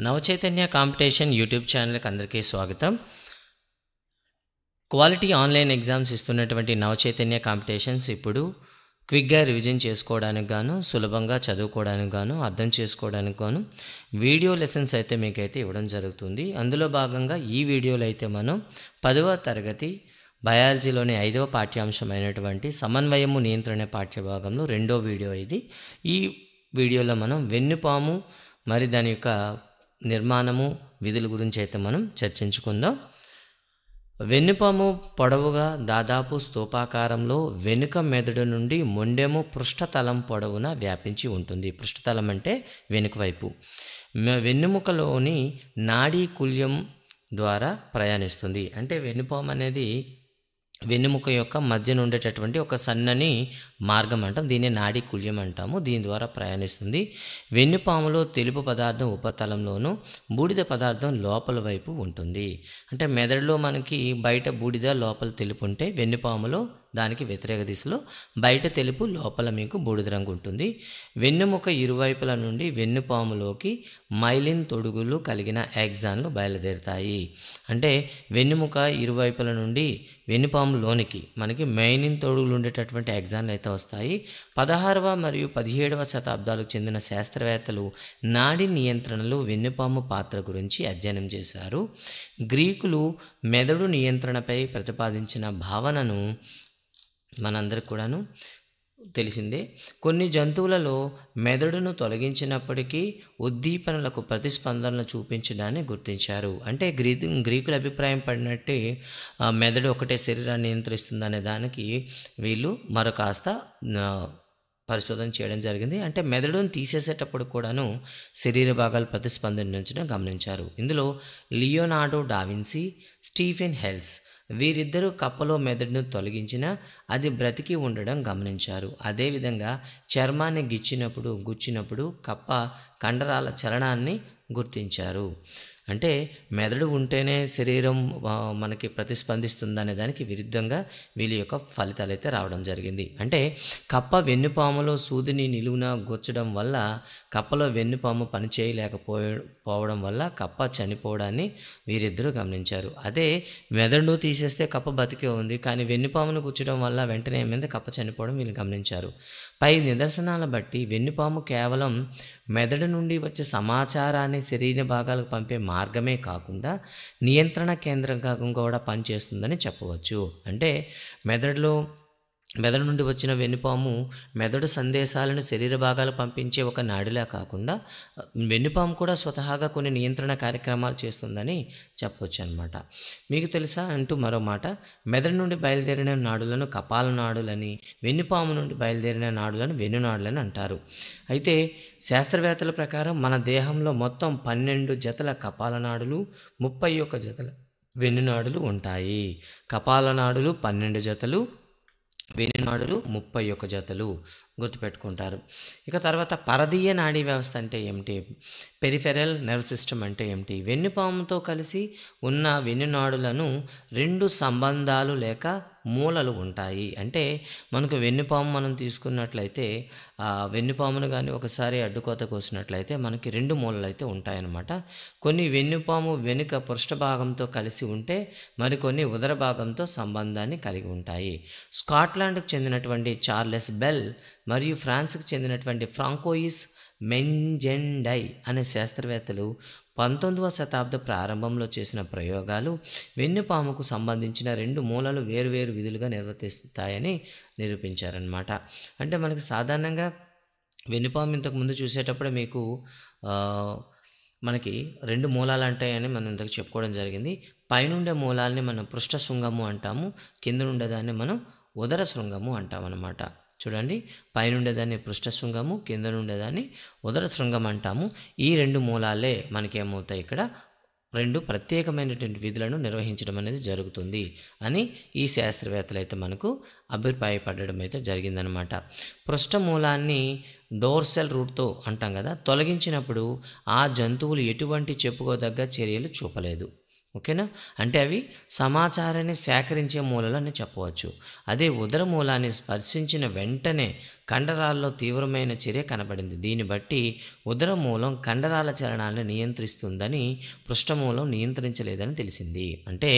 Navachaitanya competition YouTube ఛానల్కి అందరికీ స్వాగతం. క్వాలిటీ ఆన్లైన్ ఎగ్జామ్స్ ఇస్తున్నటువంటి నవచైతన్య కాంపిటీషన్స్ ఇప్పుడు క్విక్గా రివిజన్ చేసుకోవడానికి గాను, సులభంగా చదువుకోవడానికి గాను, అర్థం చేసుకోవడానికి గాను వీడియో లెసన్స్ అయితే మీకైతే ఇవ్వడం జరుగుతుంది. అందులో భాగంగా ఈ వీడియోలో అయితే మనం 10వ తరగతి బయాలజీలోని 5వ పాఠ్యాంశమైనటువంటి సమన్వయము నియంత్రణ పాఠ్యభాగంలో 2వ వీడియో ఇది. ఈ వీడియోలో మనం వెన్నుపాము మరి దాని యొక్క నిర్మాణము, విధుల గురించి అయితే మనం చర్చించుకుందాం. వెన్నుపాము పొడవుగా దాదాపు స్తూపాకారంలో వెనుక మెదడు నుండి మొండెము పృష్ఠతలం పొడవున వ్యాపించి ఉంటుంది. పృష్ఠతలం అంటే వెనుక వైపు. వెన్నుముకలోని నాడీ కుల్యం ద్వారా ప్రయాణిస్తుంది. అంటే వెన్నుపాము అనేది వెన్నుముక యొక్క మధ్యన ఉండేటటువంటి ఒక సన్నని మార్గం అంటాం. దీన్ని నాడీ కుల్యం అంటాము. దీని ద్వారా ప్రయాణిస్తుంది. వెన్నుపాములో తెలుపు పదార్థం ఉపరితలంలోనూ బూడిద పదార్థం లోపల వైపు ఉంటుంది. అంటే మెదడులో మనకి బయట బూడిద లోపల తెలుపు ఉంటే వెన్నుపాములో దానికి వ్యతిరేక దిశలో బయట తెలుపు లోపల మీకు బూడిద రంగు ఉంటుంది. వెన్నుముక ఇరువైపుల నుండి వెన్నుపాములోకి మైలిన్ తొడుగులు కలిగిన ఎగ్జాన్లు బయలుదేరుతాయి. అంటే వెన్నుముక ఇరువైపుల నుండి వెన్నుపాములోనికి మనకి మైలిన్ తొడుగులు ఉండేటటువంటి ఎగ్జాన్లు అయితే వస్తాయి. 16వ మరియు 17వ శతాబ్దాలకు చెందిన శాస్త్రవేత్తలు నాడీ నియంత్రణలో వెన్నుపాము పాత్ర గురించి అధ్యయనం చేశారు. గ్రీకులు మెదడు నియంత్రణపై ప్రతిపాదించిన భావనను మనందరికి కూడాను తెలిసిందే. కొన్ని జంతువులలో మెదడును తొలగించినప్పటికీ ఉద్దీపనలకు ప్రతిస్పందనలు చూపించడాన్ని గుర్తించారు. అంటే గ్రీకుల అభిప్రాయం పడినట్టే మెదడు ఒకటే శరీరాన్ని నియంత్రిస్తుందనే దానికి వీళ్ళు మరొకాస్త పరిశోధన చేయడం జరిగింది. అంటే మెదడును తీసేసేటప్పుడు కూడాను శరీర భాగాలు ప్రతిస్పందించడం గమనించారు. ఇందులో లియోనార్డో డావిన్సీ, స్టీఫెన్ హెల్స్ వీరిద్దరూ కప్పలో మెదడును తొలగించిన అది బ్రతికి ఉండడం గమనించారు. అదేవిధంగా చర్మాన్ని గుచ్చినప్పుడు కప్ప కండరాల చలనాన్ని గుర్తించారు. అంటే మెదడు ఉంటేనే శరీరం మనకి ప్రతిస్పందిస్తుందనే దానికి విరుద్ధంగా వీళ్ళ యొక్క ఫలితాలు అయితే రావడం జరిగింది. అంటే కప్ప వెన్నుపాములో సూదిని నిలువున గుచ్చడం వల్ల కప్పలో వెన్నుపాము పనిచేయలేకపోవడం వల్ల కప్ప చనిపోవడాన్ని వీరిద్దరూ గమనించారు. అదే మెదడును తీసేస్తే కప్ప బతికే ఉంది, కానీ వెన్నుపామును గుచ్చడం వల్ల వెంటనే ఏమైంది, కప్ప చనిపోవడం వీళ్ళు గమనించారు. పై నిదర్శనాల బట్టి వెన్నుపాము కేవలం మెదడు నుండి వచ్చే సమాచారాన్ని శరీర భాగాలకు పంపే మార్గమే కాకుండా నియంత్రణ కేంద్రంగా కూడా పనిచేస్తుందని చెప్పవచ్చు. అంటే మెదడు నుండి వచ్చిన వెన్నుపాము మెదడు సందేశాలను శరీర భాగాలు పంపించే ఒక నాడిలా కాకుండా వెన్నుపాము కూడా స్వతహాగా కొన్ని నియంత్రణ కార్యక్రమాలు చేస్తుందని చెప్పవచ్చు అనమాట. మీకు తెలుసా అంటూ మరో మాట, మెదడు నుండి బయలుదేరిన నాడులను కపాల నాడులని, వెన్నుపాము నుండి బయలుదేరిన నాడులను వెన్నునాడులని అంటారు. అయితే శాస్త్రవేత్తల ప్రకారం మన దేహంలో మొత్తం 12 జతల కపాల నాడులు, 31 జతల వెన్నునాడులు ఉంటాయి. కపాల నాడులు 12 జతలు, వెన్నునాడులు 31 జతలు గుర్తుపెట్టుకుంటారు. ఇక తర్వాత పరదీయ నాడీ వ్యవస్థ అంటే ఏమిటి, పెరిఫెరల్ నర్వ్ సిస్టమ్ అంటే ఏమిటి? వెన్నుపాముతో కలిసి ఉన్న వెన్నునాడులను 2 సంబంధాలు లేక మూలలు ఉంటాయి. అంటే మనకు వెన్నుపాము మనం తీసుకున్నట్లయితే వెన్నుపామును కానీ ఒకసారి అడ్డుకోత కోసినట్లయితే మనకి 2 మూలలు అయితే ఉంటాయన్నమాట. కొన్ని వెన్నుపాము వెనుక పృష్ఠభాగంతో కలిసి ఉంటే మరికొన్ని ఉదర భాగంతో సంబంధాన్ని కలిగి ఉంటాయి. స్కాట్లాండ్కు చెందినటువంటి చార్లెస్ బెల్ మరియు ఫ్రాన్స్కు చెందినటువంటి ఫ్రాంకోయిస్ మెంజెండై అనే శాస్త్రవేత్తలు 19వ శతాబ్ద ప్రారంభంలో చేసిన ప్రయోగాలు వెన్నుపాముకు సంబంధించిన 2 మూలలు వేరువేరు విధులుగా నిర్వర్తిస్తాయని నిరూపించారనమాట. అంటే మనకి సాధారణంగా వెన్నుపాము ఇంతకుముందు చూసేటప్పుడు మీకు మనకి 2 మూలాలు ఉంటాయని మనం ఇంతకు చెప్పుకోవడం జరిగింది. పైనుండే మూలాల్ని మనం పృష్ఠ శృంగము అంటాము, కింద ఉండేదాన్ని మనం ఉదర శృంగము అంటాం అన్నమాట. చూడండి, పైనుండేదాన్ని పృష్ఠ శృంగము, కింద నుండేదాన్ని ఉదర శృంగం అంటాము. ఈ 2 మూలాలే మనకేమవుతాయి, ఇక్కడ 2 ప్రత్యేకమైనటువంటి విధులను నిర్వహించడం అనేది జరుగుతుంది అని ఈ శాస్త్రవేత్తలు అయితే మనకు అభిప్రాయపడడం అయితే జరిగిందనమాట. పృష్ఠ మూలాన్ని డోర్సల్ రూట్తో అంటాం కదా, తొలగించినప్పుడు ఆ జంతువులు ఎటువంటి చెప్పుకోదగ్గ చర్యలు చూపలేదు. ఓకేనా? అంటే అవి సమాచారాన్ని సేకరించే మూలలు అని చెప్పవచ్చు. అదే ఉదర మూలాన్ని స్పర్శించిన వెంటనే కండరాల్లో తీవ్రమైన చర్య కనబడింది. దీన్ని బట్టి ఉదర మూలం కండరాల చలనాలను నియంత్రిస్తుందని, పృష్ఠమూలం నియంత్రించలేదని తెలిసింది. అంటే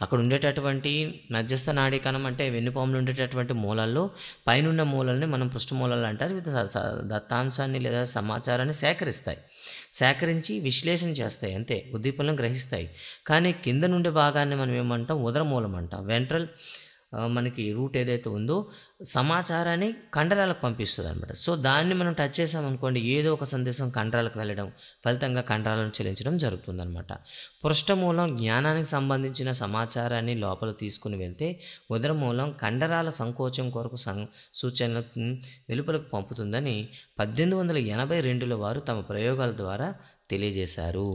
అక్కడ ఉండేటటువంటి మధ్యస్థ నాడీ కణం అంటే వెన్నుపాములో ఉండేటటువంటి మూలాల్లో పైనున్న మూలల్ని మనం పృష్ఠమూలాలు అంటారు. ఇవి దత్తాంశాన్ని లేదా సమాచారాన్ని సేకరించి విశ్లేషణ చేస్తాయి, అంతే, ఉద్దీపనలను గ్రహిస్తాయి. కానీ కింద నుండి భాగాన్ని మనం ఏమంటాం, ఉదర మూలం అంటాం. వెంట్రల్ మనకి రూట్ ఏదైతే ఉందో సమాచారాన్ని కండరాలకు పంపిస్తుంది అనమాట. సో దాన్ని మనం టచ్ చేసామనుకోండి, ఏదో ఒక సందేశం కండరాలకు వెళ్ళడం, ఫలితంగా కండరాలను చెల్లించడం జరుగుతుందన్నమాట. పృష్ఠమూలం జ్ఞానానికి సంబంధించిన సమాచారాన్ని లోపల తీసుకుని వెళ్తే, ఉదర మూలం కండరాల సంకోచం కొరకు సూచనలు వెలుపలకు పంపుతుందని 1882లో వారు తమ ప్రయోగాల ద్వారా తెలియజేశారు.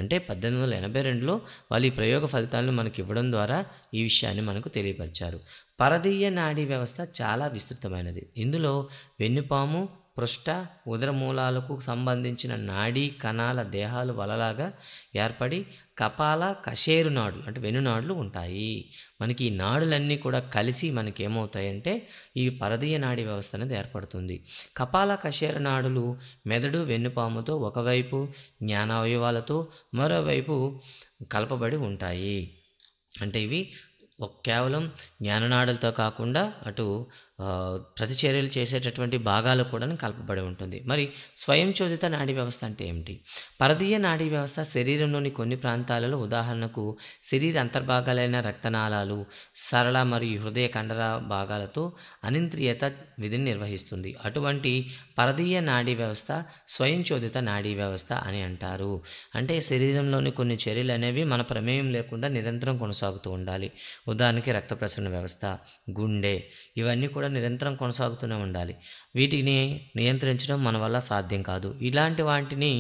అంటే 1882లో వాళ్ళు ఈ ప్రయోగ ఫలితాలను మనకి ఇవ్వడం ద్వారా ఈ విషయాన్ని మనకు తెలియపరిచారు. పరదీయ నాడీ వ్యవస్థ చాలా విస్తృతమైనది. ఇందులో వెన్నుపాము, పృష్ఠ, ఉదర మూలాలకు సంబంధించిన నాడీ కణాల దేహాలు వలలాగా ఏర్పడి కపాల కశేరు నాడులు అంటే వెన్నునాడులు ఉంటాయి. మనకి ఈ నాడులన్నీ కూడా కలిసి మనకి ఏమవుతాయంటే ఈ పరదీయ నాడీ వ్యవస్థ అనేది ఏర్పడుతుంది. కపాల కశేరు నాడులు మెదడు, వెన్నుపాముతో ఒకవైపు, జ్ఞానావయవాలతో మరోవైపు కలపబడి ఉంటాయి. అంటే ఇవి కేవలం జ్ఞాననాడులతో కాకుండా అటు ప్రతిచర్యలు చేసేటటువంటి భాగాలు కూడా కలపబడి ఉంటుంది. మరి స్వయంచోదిత నాడీ వ్యవస్థ అంటే ఏమిటి? పరదీయ నాడీ వ్యవస్థ శరీరంలోని కొన్ని ప్రాంతాలలో, ఉదాహరణకు శరీర అంతర్భాగాలైన రక్తనాళాలు, సరళ మరియు హృదయ కండర భాగాలతో అనియంత్రిత విధిని నిర్వహిస్తుంది. అటువంటి పరదీయ నాడీ వ్యవస్థ స్వయంచోదిత నాడీ వ్యవస్థ అని అంటారు. అంటే శరీరంలోని కొన్ని చర్యలు అనేవి మన ప్రమేయం లేకుండా నిరంతరం కొనసాగుతూ ఉండాలి. ఉదాహరణకి రక్త ప్రసరణ వ్యవస్థ, గుండె, ఇవన్నీ కూడా నిరంతరం కొనసాగుతూనే ఉండాలి. వీటిని నియంత్రించడం మన వల్ల సాధ్యం కాదు. ఇలాంటి వాటిని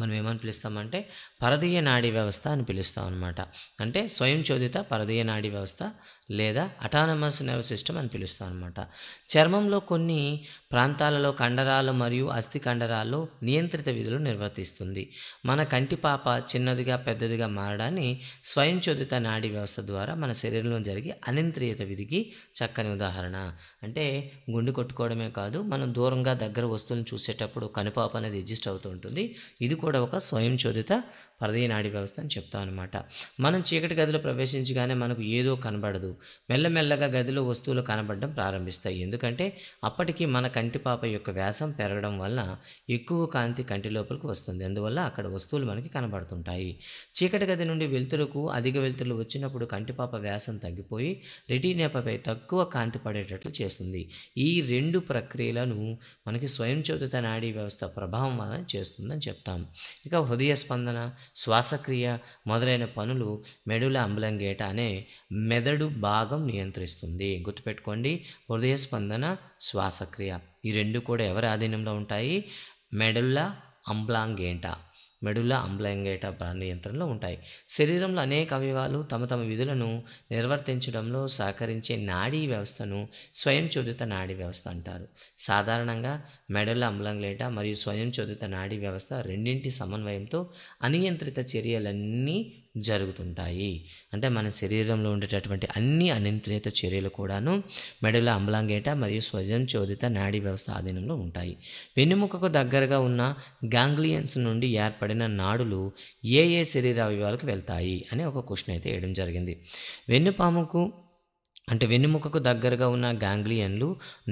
మనం ఏమని పిలుస్తామంటే పరదీయ నాడీ వ్యవస్థ అని పిలుస్తాం అనమాట. అంటే స్వయంచోదిత పరదీయ నాడీ వ్యవస్థ లేదా అటానమస్ నర్వ్ సిస్టమ్ అని పిలుస్తాం అనమాట. చర్మంలో కొన్ని ప్రాంతాలలో కండరాలు మరియు అస్థి కండరాల్లో నియంత్రిత విధులు నిర్వర్తిస్తుంది. మన కంటి పాప చిన్నదిగా పెద్దదిగా మారడాన్ని స్వయంచోదిత నాడీ వ్యవస్థ ద్వారా మన శరీరంలో జరిగే అనియంత్రిత విధికి చక్కని ఉదాహరణ. అంటే గుండె కొట్టుకోవడమే కాదు, మనం దూరంగా దగ్గర వస్తువులను చూసేటప్పుడు కనుపాప అనేది అడ్జస్ట్ అవుతూ ఉంటుంది. ఇది కూడా ఒక స్వయంచోదిత పరదీయ నాడీ వ్యవస్థ అని చెప్తాం అనమాట. మనం చీకటి గదిలో ప్రవేశించగానే మనకు ఏదో కనబడదు. మెల్లమెల్లగా గదిలో వస్తువులు కనబడడం ప్రారంభిస్తాయి. ఎందుకంటే అప్పటికి మన కంటిపాప యొక్క వ్యాసం పెరగడం వల్ల ఎక్కువ కాంతి కంటి లోపలికి వస్తుంది. అందువల్ల అక్కడ వస్తువులు మనకి కనబడుతుంటాయి. చీకటి గది నుండి వెలుతురుకు అధిక వెలుతురు వచ్చినప్పుడు కంటిపాప వ్యాసం తగ్గిపోయి రెటీనాపై తక్కువ కాంతి పడేటట్లు చేస్తుంది. ఈ రెండు ప్రక్రియలను మనకి స్వయంచోదిత నాడీ వ్యవస్థ ప్రభావం వలన చేస్తుందని చెప్తాం. ఇక హృదయ స్పందన, శ్వాసక్రియ మొదలైన పనులు మెడుల అంబ్లంగేట అనే మెదడు భాగం నియంత్రిస్తుంది. గుర్తుపెట్టుకోండి, హృదయ స్పందన, శ్వాసక్రియ ఈ రెండు కూడా ఎవరి ఆధీనంలో ఉంటాయి? మెడుల్లా అంబ్లాంగేటా నియంత్రణలో ఉంటాయి. శరీరంలో అనేక అవయవాలు తమ తమ విధులను నిర్వర్తించడంలో సహకరించే నాడీ వ్యవస్థను స్వయంచోదిత నాడీ వ్యవస్థ అంటారు. సాధారణంగా మెడుల్లా అంబ్లాంగేటా మరియు స్వయంచోదిత నాడీ వ్యవస్థ రెండింటి సమన్వయంతో అనియంత్రిత చర్యలన్నీ జరుగుతుంటాయి. అంటే మన శరీరంలో ఉండేటటువంటి అన్ని అనియంత్రిత చర్యలు కూడాను మెడుల్లా అంబ్లాంగేటా మరియు స్వయంచోదిత నాడీ వ్యవస్థ ఆధీనంలో ఉంటాయి. వెన్నెముకకు దగ్గరగా ఉన్న గాంగ్లియన్స్ నుండి ఏర్పడిన నాడులు ఏ ఏ శరీర అవయవాలకు వెళ్తాయి అని ఒక క్వశ్చన్ అయితే వేయడం జరిగింది. వెన్నెముకకు దగ్గరగా ఉన్న గాంగ్లియన్లు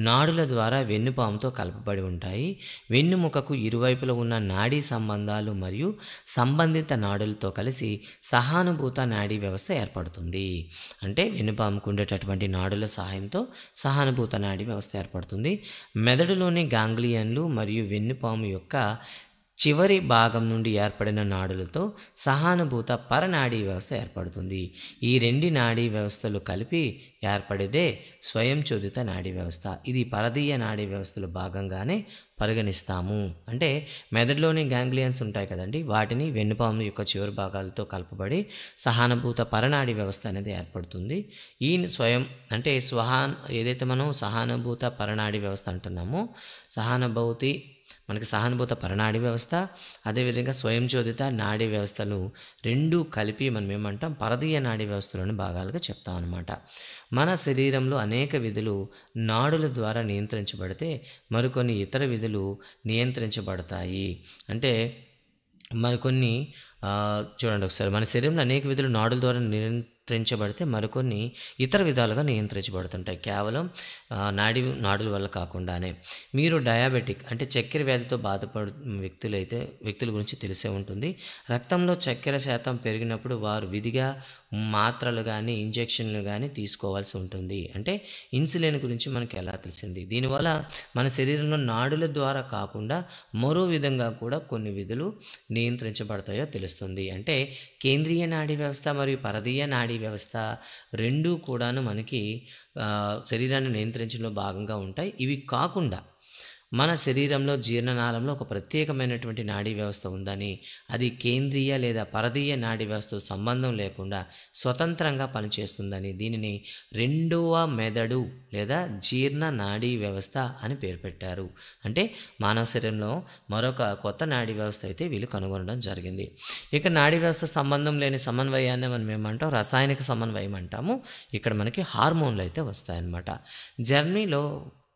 నాడుల ద్వారా వెన్నుపాముతో కలపబడి ఉంటాయి. వెన్నుముకకు ఇరువైపులా ఉన్న నాడీ సంబంధాలు మరియు సంబంధిత నాడులతో కలిసి సహానుభూత నాడీ వ్యవస్థ ఏర్పడుతుంది. అంటే వెన్నుపాముకు ఉండేటటువంటి నాడుల సహాయంతో సహానుభూత నాడీ వ్యవస్థ ఏర్పడుతుంది. మెదడులోని గాంగ్లియన్లు మరియు వెన్నుపాము యొక్క చివరి భాగం నుండి ఏర్పడిన నాడులతో సహానుభూత పరనాడీ వ్యవస్థ ఏర్పడుతుంది. ఈ రెండు నాడీ వ్యవస్థలు కలిపి ఏర్పడేదే స్వయంచోదిత నాడీ వ్యవస్థ. ఇది పరదీయ నాడీ వ్యవస్థలో భాగంగానే పరిగణిస్తాము. అంటే మెదడులోని గాంగ్లియన్స్ ఉంటాయి కదండి, వాటిని వెన్నుపాము యొక్క చివరి భాగాలతో కలపబడి సహానుభూత పరనాడీ వ్యవస్థ అనేది ఏర్పడుతుంది. ఈ ఏదైతే మనం సహానుభూత పరనాడీ వ్యవస్థ అంటున్నామో, సహానుభూతి మనకి సహానుభూత పరనాడీ వ్యవస్థ, అదేవిధంగా స్వయంచోదిత నాడీ వ్యవస్థలు రెండూ కలిపి మనం ఏమంటాం పరదీయ నాడీ వ్యవస్థలోని భాగాలుగా చెప్తాం అనమాట. మన శరీరంలో అనేక విధులు నాడుల ద్వారా నియంత్రించబడితే మరికొన్ని ఇతర విధులు నియంత్రించబడతాయి. అంటే మరికొన్ని చూడండి ఒకసారి, మన శరీరంలో అనేక విధులు నాడుల ద్వారా నియంత్రించబడితే మరికొన్ని ఇతర విధాలుగా నియంత్రించబడుతుంటాయి, కేవలం నాడుల వల్ల కాకుండానే. మీరు డయాబెటిక్ అంటే చక్కెర వ్యాధితో బాధపడు వ్యక్తుల గురించి తెలిసే ఉంటుంది. రక్తంలో చక్కెర శాతం పెరిగినప్పుడు వారు విధిగా మాత్రలు కానీ ఇంజెక్షన్లు కానీ తీసుకోవాల్సి ఉంటుంది. అంటే ఇన్సులిన్ గురించి మనకు ఎలా తెలిసింది? దీనివల్ల మన శరీరంలో నాడుల ద్వారా కాకుండా మరో విధంగా కూడా కొన్ని విధులు నియంత్రించబడతాయో తెలుస్తుంది. అంటే కేంద్రీయ నాడీ వ్యవస్థ మరియు పరదీయ నాడీ వ్యవస్థ రెండూ కూడాను మనకి శరీరాన్ని నియంత్రించడంలో భాగంగా ఉంటాయి. ఇవి కాకుండా మన శరీరంలో జీర్ణనాళంలో ఒక ప్రత్యేకమైనటువంటి నాడీ వ్యవస్థ ఉందని, అది కేంద్రీయ లేదా పరదీయ నాడీ వ్యవస్థతో సంబంధం లేకుండా స్వతంత్రంగా పనిచేస్తుందని, దీనిని రెండవ మెదడు లేదా జీర్ణ నాడీ వ్యవస్థ అని పేరు పెట్టారు. అంటే మానవ శరీరంలో మరొక కొత్త నాడీ వ్యవస్థ అయితే వీళ్ళు కనుగొనడం జరిగింది. ఇక నాడీ వ్యవస్థ సంబంధం లేని సమన్వయాన్ని మనం ఏమంటాం? రసాయనిక సమన్వయం అంటాము. ఇక్కడ మనకి హార్మోన్లు అయితే వస్తాయన్నమాట. జర్మనీలో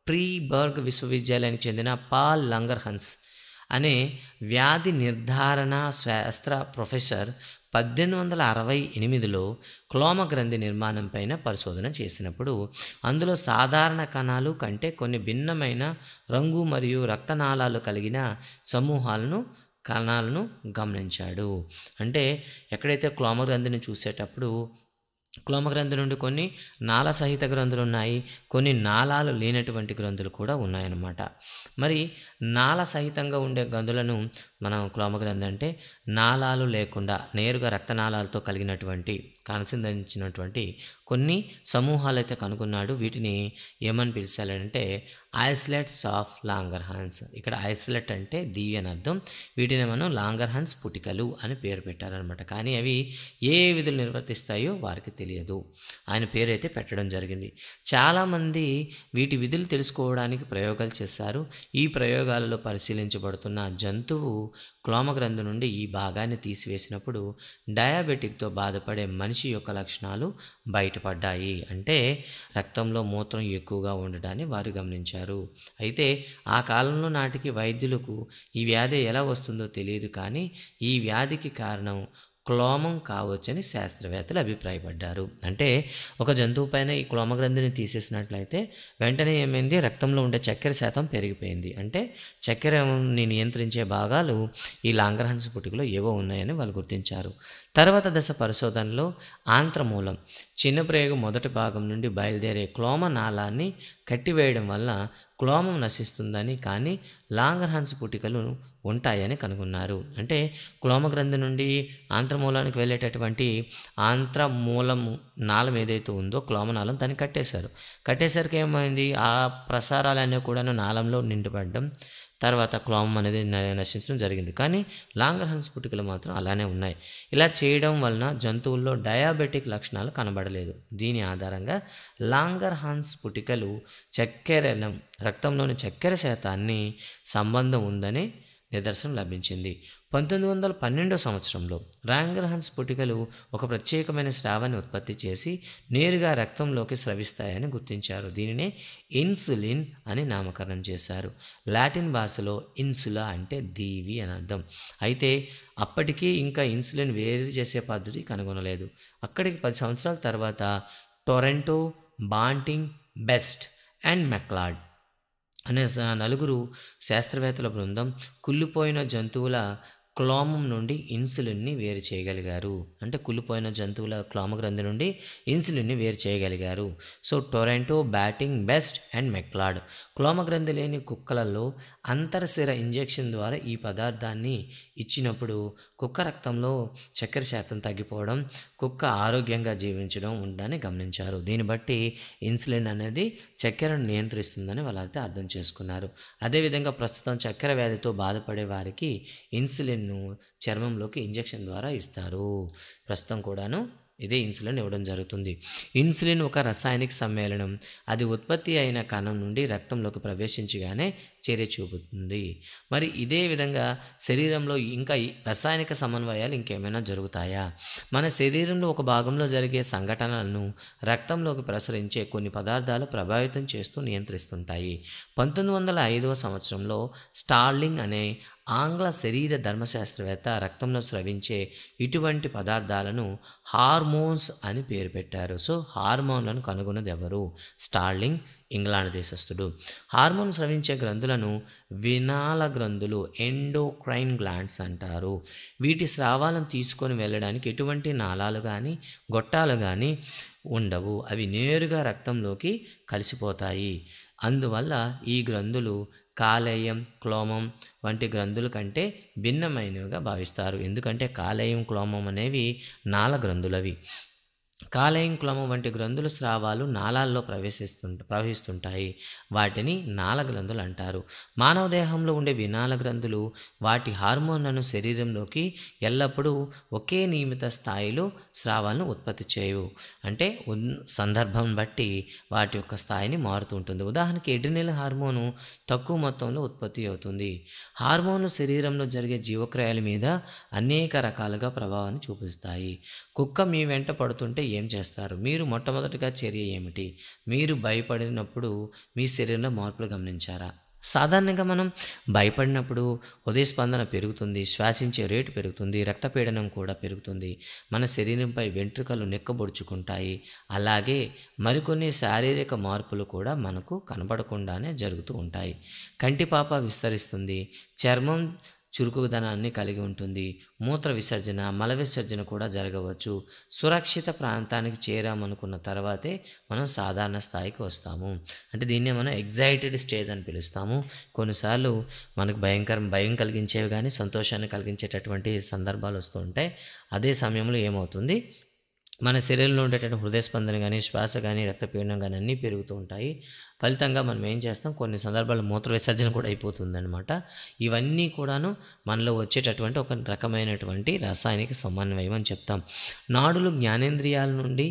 ఫ్రీబర్గ్ విశ్వవిద్యాలయానికి చెందిన పాల్ లంగర్హన్స్ అనే వ్యాధి నిర్ధారణ శాస్త్ర ప్రొఫెసర్ 1868లో క్లోమగ్రంథి నిర్మాణం పైన పరిశోధన చేసినప్పుడు అందులో సాధారణ కణాలు కంటే కొన్ని భిన్నమైన రంగు మరియు రక్తనాళాలు కలిగిన కణాలను గమనించాడు. అంటే ఎక్కడైతే క్లోమగ్రంథిని చూసేటప్పుడు క్లోమగ్రంథి నుండి కొన్ని నాళ సహిత గ్రంథులు ఉన్నాయి, కొన్ని నాళాలు లేనటువంటి గ్రంథులు కూడా ఉన్నాయన్నమాట. మరి నాళ సహితంగా ఉండే గ్రంథులను మనం క్లోమగ్రంథి అంటే నాళాలు లేకుండా నేరుగా రక్తనాళాలతో కలిగినటువంటి కనుసంధానించినటువంటి కొన్ని సమూహాలు అయితే కనుగొన్నాడు. వీటిని ఏమని పిలిచాలంటే ఐసోలేట్స్ ఆఫ్ లాంగర్హాన్స్. ఇక్కడ ఐసోలేట్ అంటే దీవి అని అర్థం. వీటిని మనం లాంగర్హాన్స్ పుటికలు అని పేరు పెట్టారనమాట. కానీ అవి ఏ విధులు నిర్వర్తిస్తాయో వారికి తెలియదు, ఆయన పేరు అయితే పెట్టడం జరిగింది. చాలామంది వీటి విధులు తెలుసుకోవడానికి ప్రయోగాలు చేశారు. ఈ ప్రయోగాలలో పరిశీలించబడుతున్న జంతువు క్లోమగ్రంథి నుండి ఈ భాగాన్ని తీసివేసినప్పుడు డయాబెటిక్తో బాధపడే మనిషి యొక్క లక్షణాలు బయటపడ్డాయి. అంటే రక్తంలో మూత్రం ఎక్కువగా ఉండడాన్ని వారు గమనించారు. అయితే ఆ కాలంలో నాటికి వైద్యులకు ఈ వ్యాధి ఎలా వస్తుందో తెలియదు, కానీ ఈ వ్యాధికి కారణం క్లోమం కావచ్చని శాస్త్రవేత్తలు అభిప్రాయపడ్డారు. అంటే ఒక జంతువు పైన ఈ క్లోమగ్రంథిని తీసేసినట్లయితే వెంటనే ఏమైంది? రక్తంలో ఉండే చక్కెర శాతం పెరిగిపోయింది. అంటే చక్కెరని నియంత్రించే భాగాలు ఈ లాంగర్హాన్స్ పుటికలో ఏవో ఉన్నాయని వాళ్ళు గుర్తించారు. తర్వాత దశ పరిశోధనలో ఆంత్రమూలం చిన్న ప్రేగు మొదటి భాగం నుండి బయలుదేరే క్లోమ నాళాన్ని కట్టివేయడం వల్ల క్లోమం నశిస్తుందని, కానీ లాంగర్హాన్స్ పుటికలు ఉంటాయని కనుగొన్నారు. అంటే క్లోమగ్రంథి నుండి ఆంత్రమూలానికి వెళ్ళేటటువంటి ఆంత్రమూలము నాళం ఏదైతే ఉందో క్లోమనాళం దాన్ని కట్టేసరికి ఏమైంది? ఆ ప్రసారాలన్నీ కూడా నాళంలో నిండిపడడం, తర్వాత క్లోమం అనేది నశించడం జరిగింది. కానీ లాంగర్హాన్స్ పుటికలు మాత్రం అలానే ఉన్నాయి. ఇలా చేయడం వలన జంతువుల్లో డయాబెటిక్ లక్షణాలు కనబడలేదు. దీని ఆధారంగా లాంగర్హాన్స్ పుటికలు రక్తంలోని చక్కెర శాతాన్ని సంబంధం ఉందని నిదర్శనం లభించింది. 1912 సంవత్సరంలో లాంగర్హాన్స్ పుటికలు ఒక ప్రత్యేకమైన స్రావాన్ని ఉత్పత్తి చేసి నేరుగా రక్తంలోకి స్రవిస్తాయని గుర్తించారు. దీనినే ఇన్సులిన్ అని నామకరణం చేశారు. లాటిన్ భాషలో ఇన్సులా అంటే దీవి అని అర్థం. అయితే అప్పటికీ ఇంకా ఇన్సులిన్ వేరు చేసే పద్ధతి కనుగొనలేదు. అక్కడికి 10 సంవత్సరాల తర్వాత టొరంటో, బాంటింగ్, బెస్ట్ అండ్ మెక్లాడ్ అనే నలుగురు శాస్త్రవేత్తల బృందం కుళ్ళిపోయిన జంతువుల క్లోమం నుండి ఇన్సులిన్ని వేరు చేయగలిగారు. అంటే కుళ్ళిపోయిన జంతువుల క్లోమగ్రంథి నుండి ఇన్సులిన్ని వేరు చేయగలిగారు. So Toronto, Banting, Best and Macleod క్లోమగ్రంథి లేని కుక్కలలో అంతర్శిర ఇంజెక్షన్ ద్వారా ఈ పదార్థాన్ని ఇచ్చినప్పుడు కుక్క రక్తంలో చక్కెర శాతం తగ్గిపోవడం, కుక్క ఆరోగ్యంగా జీవించడం ఉందని గమనించారు. దీన్ని బట్టి ఇన్సులిన్ అనేది చక్కెరను నియంత్రిస్తుందని వాళ్ళైతే అర్థం చేసుకున్నారు. అదేవిధంగా ప్రస్తుతం చక్కెర వ్యాధితో బాధపడే వారికి ఇన్సులిన్ను చర్మంలోకి ఇంజెక్షన్ ద్వారా ఇస్తారు. ప్రస్తుతం కూడాను ఇదే ఇన్సులిన్ ఇవ్వడం జరుగుతుంది. ఇన్సులిన్ ఒక రసాయనిక సమ్మేళనం. అది ఉత్పత్తి అయిన కణం నుండి రక్తంలోకి ప్రవేశించగానే చర్య చూపుతుంది. మరి ఇదే విధంగా శరీరంలో ఇంకా ఈ రసాయనిక సమన్వయాలు ఇంకేమైనా జరుగుతాయా? మన శరీరంలో ఒక భాగంలో జరిగే సంఘటనలను రక్తంలోకి ప్రసరించే కొన్ని పదార్థాలు ప్రభావితం చేస్తూ నియంత్రిస్తుంటాయి. 1905వ సంవత్సరంలో స్టార్లింగ్ అనే ఆంగ్ల శరీర ధర్మశాస్త్రవేత్త రక్తంలో స్రవించే ఇటువంటి పదార్థాలను హార్మోన్స్ అని పేరు పెట్టారు. సో హార్మోన్లను కనుగొన్నది ఎవరు? స్టార్లింగ్, ఇంగ్లాండ్ దేశస్థుడు. హార్మోన్ స్రవించే గ్రంథులను వినాల గ్రంథులు, ఎండోక్రైన్ గ్లాండ్స్ అంటారు. వీటి స్రావాలను తీసుకొని వెళ్ళడానికి ఎటువంటి నాళాలు కానీ గొట్టాలు కానీ ఉండవు. అవి నేరుగా రక్తంలోకి కలిసిపోతాయి. అందువల్ల ఈ గ్రంథులు కాలేయం, క్లోమం వంటి గ్రంథుల కంటే భిన్నమైనవిగా భావిస్తారు. ఎందుకంటే కాలేయం, క్లోమం అనేవి నాళ గ్రంథులవి. కాలేయం, క్లోమం వంటి గ్రంథుల స్రావాలు నాళాల్లో ప్రవహిస్తుంటాయి. వాటిని నాళ గ్రంథులు అంటారు. మానవ దేహంలో ఉండే వినాళ గ్రంథులు వాటి హార్మోన్లను శరీరంలోకి ఎల్లప్పుడూ ఒకే నియమిత స్థాయిలో స్రావాలను ఉత్పత్తి చేయవు. అంటే సందర్భం బట్టి వాటి యొక్క స్థాయిని మారుతూ ఉంటుంది. ఉదాహరణకి ఎడ్రినల్ హార్మోను తక్కువ మొత్తంలో ఉత్పత్తి అవుతుంది. హార్మోన్లు శరీరంలో జరిగే జీవక్రియల మీద అనేక రకాలుగా ప్రభావాన్ని చూపిస్తాయి. కుక్క మీ వెంట పడుతుంటే ఏం చేస్తారు? మీరు మొట్టమొదటిగా చర్య ఏమిటి? మీరు భయపడినప్పుడు మీ శరీరంలో మార్పులు గమనించారా? సాధారణంగా మనం భయపడినప్పుడు హృదయ స్పందన పెరుగుతుంది, శ్వాసించే రేటు పెరుగుతుంది, రక్తపీడనం కూడా పెరుగుతుంది, మన శరీరంపై వెంట్రుకలు నిక్కబొడుచుకుంటాయి. అలాగే మరికొన్ని శారీరక మార్పులు కూడా మనకు కనపడకుండానే జరుగుతూ ఉంటాయి. కంటిపాప విస్తరిస్తుంది, చర్మం చురుకుదనాన్ని కలిగి ఉంటుంది, మూత్ర విసర్జన, మల విసర్జన కూడా జరగవచ్చు. సురక్షిత ప్రాంతానికి చేరామనుకున్న తర్వాతే మనం సాధారణ స్థాయికి వస్తాము. అంటే దీన్నే మనం ఎగ్జైటెడ్ స్టేజ్ అని పిలుస్తాము. కొన్నిసార్లు మనకు భయం కలిగించేవి కానీ సంతోషాన్ని కలిగించేటటువంటి సందర్భాలు వస్తూ ఉంటాయి. అదే సమయంలో ఏమవుతుంది, మన శరీరంలో ఉండేటటువంటి హృదయ స్పందన కానీ, శ్వాస కానీ, రక్తపీడనం కానీ అన్నీ పెరుగుతూ ఉంటాయి. ఫలితంగా మనం ఏం చేస్తాం, కొన్ని సందర్భాల్లో మూత్ర విసర్జన కూడా అయిపోతుందన్నమాట. ఇవన్నీ కూడాను మనలో వచ్చేటటువంటి ఒక రకమైనటువంటి రాసాయనిక సమన్వయం అని చెప్తాం. నాడులు జ్ఞానేంద్రియాల నుండి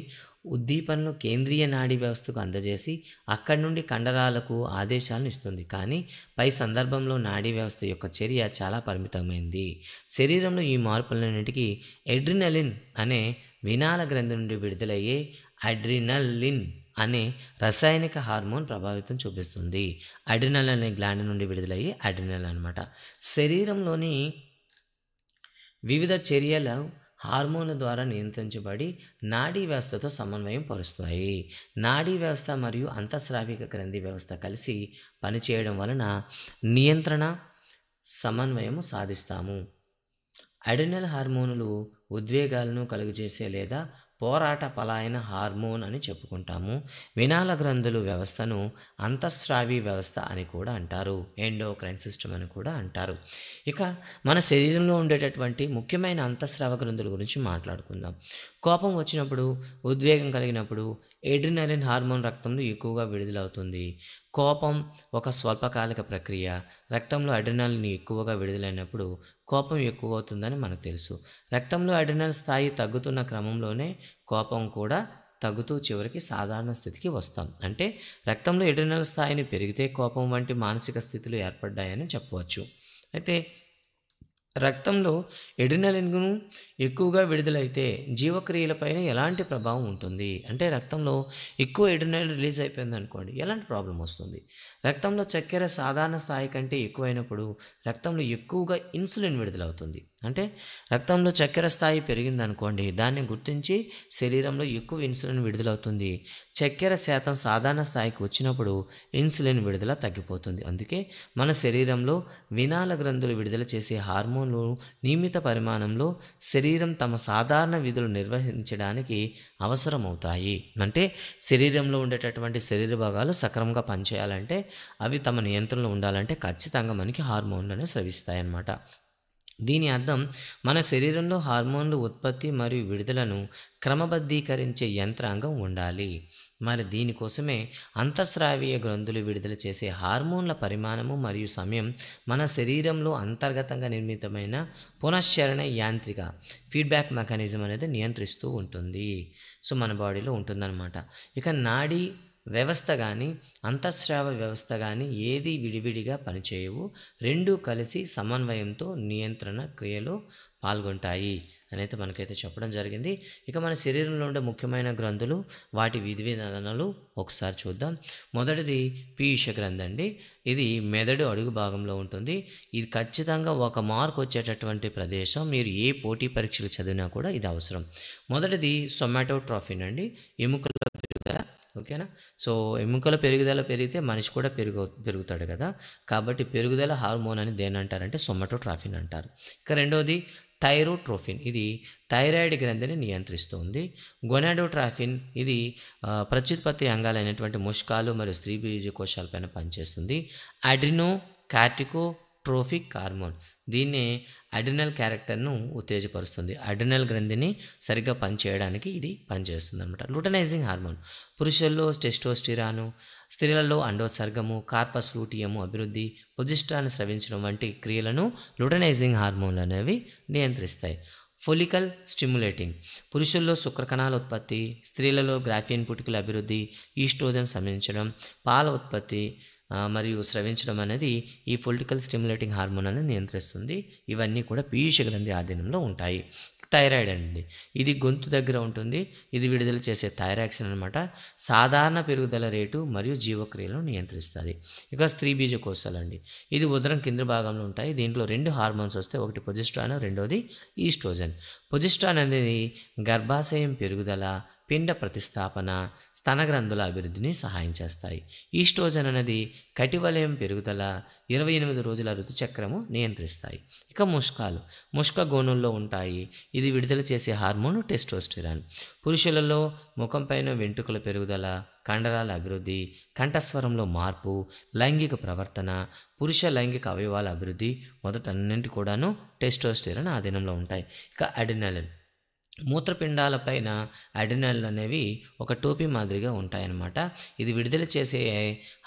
ఉద్దీపనను కేంద్రీయ నాడీ వ్యవస్థకు అందజేసి అక్కడి నుండి కండరాలకు ఆదేశాలను ఇస్తుంది. కానీ పై సందర్భంలో నాడీ వ్యవస్థ యొక్క చర్య చాలా పరిమితమైంది. శరీరంలో ఈ మార్పులన్నింటికి ఎడ్రినలిన్ అనే వినాల గ్రంథి నుండి విడుదలయ్యే అడ్రినలిన్ అనే రసాయనిక హార్మోన్ ప్రభావితం చూపిస్తుంది. అడ్రినల్ అనే గ్లాండ్ నుండి విడుదలయ్యే అడ్రినల్ అనమాట. శరీరంలోని వివిధ చర్యలు హార్మోన్ల ద్వారా నియంత్రించబడి నాడీ వ్యవస్థతో సమన్వయం పరుస్తాయి. నాడీ వ్యవస్థ మరియు అంతఃస్రావిక గ్రంథి వ్యవస్థ కలిసి పనిచేయడం వలన నియంత్రణ, సమన్వయము సాధిస్తాము. అడ్రినల్ హార్మోనులు ఉద్వేగాలను కలుగజేసే లేదా పోరాట పలాయన హార్మోన్ అని చెప్పుకుంటాము. వినాల గ్రంథుల వ్యవస్థను అంతఃస్రావి వ్యవస్థ అని కూడా అంటారు, ఎండోక్రైన్ సిస్టమ్ అని కూడా అంటారు. ఇక మన శరీరంలో ఉండేటటువంటి ముఖ్యమైన అంతఃస్రావ గ్రంథుల గురించి మాట్లాడుకుందాం. కోపం వచ్చినప్పుడు, ఉద్వేగం కలిగినప్పుడు ఎడ్రినలిన్ హార్మోన్ రక్తంలో ఎక్కువగా విడుదలవుతుంది. కోపం ఒక స్వల్పకాలిక ప్రక్రియ. రక్తంలో అడ్రినలిన్ ఎక్కువగా విడుదలైనప్పుడు కోపం ఎక్కువ అవుతుందని మనకు తెలుసు. రక్తంలో అడ్రినల్ స్థాయి తగ్గుతున్న క్రమంలోనే కోపం కూడా తగ్గుతూ చివరికి సాధారణ స్థితికి వస్తాం. అంటే రక్తంలో అడ్రినల్ స్థాయిని పెరిగితే కోపం వంటి మానసిక స్థితులు ఏర్పడ్డాయని చెప్పవచ్చు. అయితే రక్తంలో ఎడ్రినలిన్ను ఎక్కువగా విడుదలైతే జీవక్రియలపైన ఎలాంటి ప్రభావం ఉంటుంది? అంటే రక్తంలో ఎక్కువ ఎడ్రినలిన్ రిలీజ్ అయిపోయింది అనుకోండి, ఎలాంటి ప్రాబ్లం వస్తుంది? రక్తంలో చక్కెర సాధారణ స్థాయి కంటే ఎక్కువైనప్పుడు రక్తంలో ఎక్కువగా ఇన్సులిన్ విడుదలవుతుంది. అంటే రక్తంలో చక్కెర స్థాయి పెరిగిందనుకోండి, దాన్ని గుర్తించి శరీరంలో ఎక్కువ ఇన్సులిన్ విడుదలవుతుంది. చక్కెర శాతం సాధారణ స్థాయికి వచ్చినప్పుడు ఇన్సులిన్ విడుదల తగ్గిపోతుంది. అందుకే మన శరీరంలో వినాల గ్రంథులు విడుదల చేసే హార్మోన్లు నియమిత పరిమాణంలో శరీరం తమ సాధారణ విధులు నిర్వహించడానికి అవసరమవుతాయి. అంటే శరీరంలో ఉండేటటువంటి శరీర భాగాలు సక్రమంగా పనిచేయాలంటే, అవి తమ నియంత్రణలో ఉండాలంటే ఖచ్చితంగా మనకి హార్మోన్లను స్రవిస్తాయి అన్నమాట. దీని అర్థం మన శరీరంలో హార్మోన్లు ఉత్పత్తి మరియు విడుదలను క్రమబద్ధీకరించే యంత్రాంగం ఉండాలి. మరి దీనికోసమే అంతఃస్రావీయ గ్రంథులు విడుదల చేసే హార్మోన్ల పరిమాణము మరియు సమయం మన శరీరంలో అంతర్గతంగా నిర్మితమైన పునశ్చరణ యాంత్రిక ఫీడ్బ్యాక్ మెకానిజం అనేది నియంత్రిస్తూ ఉంటుంది. సో మన బాడీలో ఉంటుందన్నమాట. ఇక నాడీ వ్యవస్థ కానీ అంతఃస్రావ వ్యవస్థ కానీ ఏది విడివిడిగా పనిచేయవు, రెండూ కలిసి సమన్వయంతో నియంత్రణ క్రియలో పాల్గొంటాయి అనేది మనకైతే చెప్పడం జరిగింది. ఇక మన శరీరంలో ఉండే ముఖ్యమైన గ్రంథులు, వాటి విధి విధానాలు ఒకసారి చూద్దాం. మొదటిది పీయూష గ్రంథి అండి. ఇది మెదడు అడుగు భాగంలో ఉంటుంది. ఇది ఖచ్చితంగా 1 మార్క్ వచ్చేటటువంటి ప్రదేశం. మీరు ఏ పోటీ పరీక్షలు చదివినా కూడా ఇది అవసరం. మొదటిది సొమాటోట్రోఫిన్ అండి, ఎముకల పెరుగుదల. ఓకేనా. సో ఎముకల పెరుగుదల పెరిగితే మనిషి కూడా పెరుగుతాడు కదా. కాబట్టి పెరుగుదల హార్మోన్ అని దేని అంటారంటే సొమాటోట్రోఫిన్ అంటారు. ఇక రెండవది థైరోట్రోఫిన్, ఇది థైరాయిడ్ గ్రంథిని నియంత్రిస్తుంది. గొనాడోట్రోఫిన్, ఇది ప్రత్యుత్పత్తి అంగాలైనటువంటి ముష్కాలు మరియు స్త్రీ బీజకోశాలపైన పనిచేస్తుంది. అడ్రినో కార్టికోట్రోఫిక్ హార్మోన్, దీన్నే అడ్రినల్ క్యారెక్టర్ను ఉత్తేజపరుస్తుంది. అడ్రినల్ గ్రంథిని సరిగ్గా పనిచేయడానికి ఇది పనిచేస్తుంది అనమాట. లుటనైజింగ్ హార్మోన్, పురుషుల్లో టెస్టోస్టిరాను, స్త్రీలలో అండోత్సర్గము, కార్పస్ లూటియము అభివృద్ధి, పొజిస్ట్రాన్ స్రవించడం వంటి క్రియలను లుటనైజింగ్ హార్మోన్లు అనేవి నియంత్రిస్తాయి. ఫొలికల్ స్టిమ్యులేటింగ్, పురుషుల్లో శుక్రకణాల ఉత్పత్తి, స్త్రీలలో గ్రాఫియన్ పుటికల అభివృద్ధి, ఈస్ట్రోజన్ స్రవించడం, పాల ఉత్పత్తి మరియు స్రవించడం అనేది ఈ ఫొలికల్ స్టిమ్యులేటింగ్ హార్మోన్ అనేది నియంత్రిస్తుంది. ఇవన్నీ కూడా పీయూష గ్రంథి ఆధీనంలో ఉంటాయి. థైరాయిడ్ అండి, ఇది గొంతు దగ్గర ఉంటుంది. ఇది విడుదల చేసే థైరాక్సిన్ అనమాట. సాధారణ పెరుగుదల రేటు మరియు జీవక్రియలను నియంత్రిస్తుంది. ఇక స్త్రీ బీజకోశాలు అండి, ఇది ఉదరం కింద భాగంలో ఉంటాయి. దీంట్లో 2 హార్మోన్స్ వస్తాయి, ఒకటి పొజిస్ట్రాన్, రెండోది ఈస్ట్రోజన్. పొజిస్ట్రాన్ అనేది గర్భాశయం పెరుగుదల, పిండ ప్రతిస్థాపన, స్తనగ్రంథుల అభివృద్ధిని సహాయం చేస్తాయి. ఈస్ట్రోజన్ అనేది కటివలయం పెరుగుదల, 28 రోజుల ఋతుచక్రము నియంత్రిస్తాయి. ఇక ముష్క గోనుల్లో ఉంటాయి. ఇది విడుదల చేసే హార్మోన్ టెస్టోస్టిరాన్. పురుషులలో ముఖం పైన వెంట్రుకల పెరుగుదల, కండరాల అభివృద్ధి, కంఠస్వరంలో మార్పు, లైంగిక ప్రవర్తన, పురుష లైంగిక అవయవాల అభివృద్ధి మొదటన్నింటి కూడాను టెస్టోస్టిరాన్ ఆధీనంలో ఉంటాయి. ఇక అడ్రినలిన్, మూత్రపిండాలపైన అడ్రినల్ అనేవి ఒక టోపీ మాదిరిగా ఉంటాయన్నమాట. ఇది విడుదల చేసే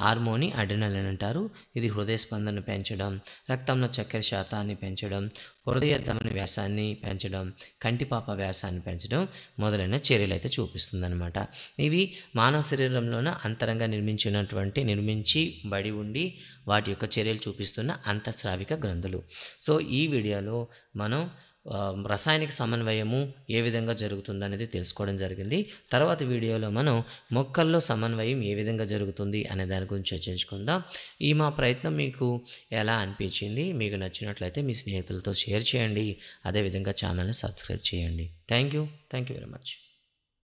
హార్మోని అడ్రినల్ అని అంటారు. ఇది హృదయ స్పందన పెంచడం, రక్తంలో చక్కెర శాతాన్ని పెంచడం, హృదయ ధమని వ్యాసాన్ని పెంచడం, కంటిపాప వ్యాసాన్ని పెంచడం మొదలైన చర్యలు అయితే చూపిస్తుందన్నమాట. ఇవి మానవ శరీరంలోన అంతరంగా నిర్మించి బడి ఉండి వాటి యొక్క చర్యలు చూపిస్తున్న అంతఃస్రావిక గ్రంథులు. సో ఈ వీడియోలో మనం రసాయనిక సమన్వయము ఏ విధంగా జరుగుతుందనేది తెలుసుకోవడం జరిగింది. తర్వాత వీడియోలో మనం మొక్కల్లో సమన్వయం ఏ విధంగా జరుగుతుంది అనే దాని గురించి చర్చించుకుందాం. ఈ మా ప్రయత్నం మీకు ఎలా అనిపించింది? మీకు నచ్చినట్లయితే మీ స్నేహితులతో షేర్ చేయండి. అదేవిధంగా ఛానల్ని సబ్స్క్రైబ్ చేయండి. Thank you very much.